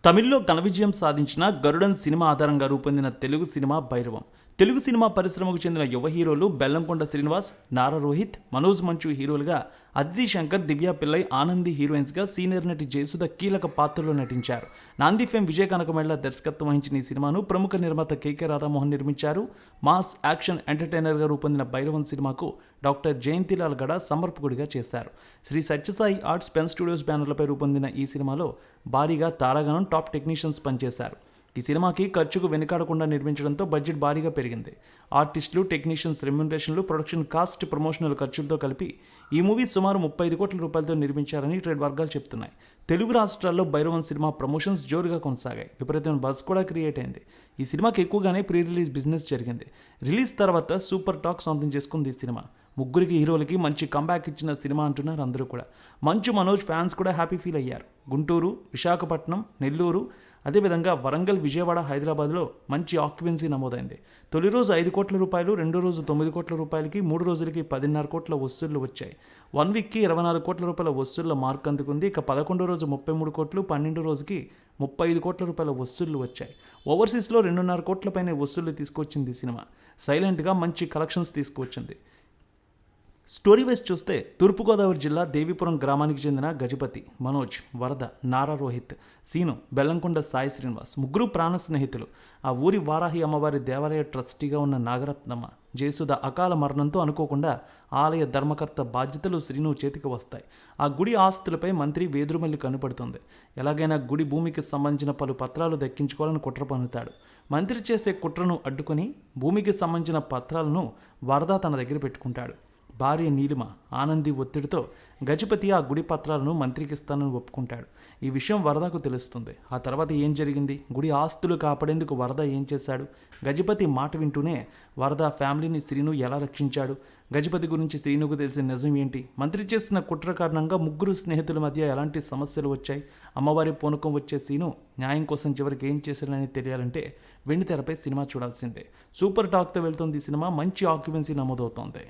తమిళ్లో ఘన విజయం సాధించిన గరుడన్ సినిమా ఆధారంగా రూపొందిన తెలుగు సినిమా భైరవం. తెలుగు సినిమా పరిశ్రమకు చెందిన యువ హీరోలు బెల్లంకొండ శ్రీనివాస్, నారా రోహిత్, మనోజ్ మంచు హీరోలుగా, అదితి శంకర్, దివ్యా పిల్లై, ఆనంది హీరోయిన్స్గా, సీనియర్ నటి జయసుధ కీలక పాత్రలో నటించారు. నాంది ఫేమ్ విజయ కనకమేళ దర్శకత్వం వహించిన ఈ సినిమాను ప్రముఖ నిర్మాత కేకే రాధామోహన్ నిర్మించారు. మాస్ యాక్షన్ ఎంటర్టైనర్గా రూపొందిన భైరవం సినిమాకు డాక్టర్ జయంతిలాల్ గడ సమర్పకుడిగా చేశారు. Sri Satyasai arts pen studios బ్యానర్లపై రూపొందిన ఈ సినిమాలో భారీగా తారాగణం, టాప్ టెక్నీషియన్స్ పనిచేశారు. ఈ సినిమాకి ఖర్చుకు వెనుకాడకుండా నిర్మించడంతో బడ్జెట్ భారీగా పెరిగింది. ఆర్టిస్టులు, టెక్నీషియన్స్ రెమ్యునరేషన్లు, ప్రొడక్షన్ కాస్ట్, ప్రమోషనల్ ఖర్చులతో కలిపి ఈ మూవీ సుమారు 35 కోట్ల రూపాయలతో నిర్మించారని ట్రేడ్ వర్గాలు చెప్తున్నాయి. తెలుగు రాష్ట్రాల్లో భైరవం సినిమా ప్రమోషన్స్ జోరుగా కొనసాగాయి. విపరీతమైన బజ్ కూడా క్రియేట్ అయింది. ఈ సినిమాకి ఎక్కువగానే ప్రీ రిలీజ్ బిజినెస్ జరిగింది. రిలీజ్ తర్వాత సూపర్ టాక్ సొంతం చేసుకుంది ఈ సినిమా. ముగ్గురికి హీరోలకి మంచి కంబ్యాక్ ఇచ్చిన సినిమా అంటున్నారు అందరూ కూడా. మంచు మనోజ్ ఫ్యాన్స్ కూడా హ్యాపీ ఫీల్ అయ్యారు. గుంటూరు, విశాఖపట్నం, నెల్లూరు, అదేవిధంగా వరంగల్, విజయవాడ, హైదరాబాద్లో మంచి ఆక్యుపెన్సీ నమోదైంది. తొలి రోజు 5 కోట్ల రూపాయలు, రెండో రోజు 9 కోట్ల రూపాయలకి, 3 రోజులకి 10.5 కోట్ల వసూళ్లు వచ్చాయి. 1 వీక్కి 24 కోట్ల రూపాయల వసూళ్ల మార్క్ అందుకుంది. ఇక 11 రోజు 33 కోట్లు, 12 రోజుకి 35 కోట్ల రూపాయల వసూళ్లు వచ్చాయి. ఓవర్సీస్లో 2.5 కోట్ల పైన వసూళ్లు తీసుకొచ్చింది ఈ సినిమా. సైలెంట్గా మంచి కలెక్షన్స్ తీసుకువచ్చింది. స్టోరీ వైజ్ చూస్తే తూర్పుగోదావరి జిల్లా దేవీపురం గ్రామానికి చెందిన గజపతి, మనోజ్, వరద, నారా రోహిత్, సీను, బెల్లంకొండ సాయి శ్రీనివాస్ ముగ్గురు ప్రాణ స్నేహితులు. ఆ ఊరి వారాహి అమ్మవారి దేవాలయ ట్రస్టీగా ఉన్న నాగరత్నమ్మ, జయసుధ అకాల మరణంతో అనుకోకుండా ఆలయ ధర్మకర్త బాధ్యతలు శ్రీను చేతికి వస్తాయి. ఆ గుడి ఆస్తులపై మంత్రి వేదురుమల్లి కనుపడుతుంది. ఎలాగైనా గుడి భూమికి సంబంధించిన పలు పత్రాలు దక్కించుకోవాలని కుట్ర పన్నుతాడు. మంత్రి చేసే కుట్రను అడ్డుకొని భూమికి సంబంధించిన పత్రాలను వరద తన దగ్గర పెట్టుకుంటాడు. భార్య నీలిమ, ఆనంది ఒత్తిడితో గజపతి ఆ గుడి పత్రాలను మంత్రికి ఇస్తానని ఒప్పుకుంటాడు. ఈ విషయం వరదకు తెలుస్తుంది. ఆ తర్వాత ఏం జరిగింది? గుడి ఆస్తులు కాపాడేందుకు వరద ఏం చేశాడు? గజపతి మాట వింటూనే వరద ఫ్యామిలీని శ్రీను ఎలా రక్షించాడు? గజపతి గురించి శ్రీనుకు తెలిసిన నిజం ఏంటి? మంత్రి చేసిన కుట్ర కారణంగా ముగ్గురు స్నేహితుల మధ్య ఎలాంటి సమస్యలు వచ్చాయి? అమ్మవారి పూనకం వచ్చే శ్రీను న్యాయం కోసం చివరికి ఏం చేశాడని తెలియాలంటే వెండితెరపై సినిమా చూడాల్సిందే. సూపర్ టాక్తో వెళ్తుంది ఈ సినిమా. మంచి ఆక్యుపెన్సీ నమోదవుతోంది.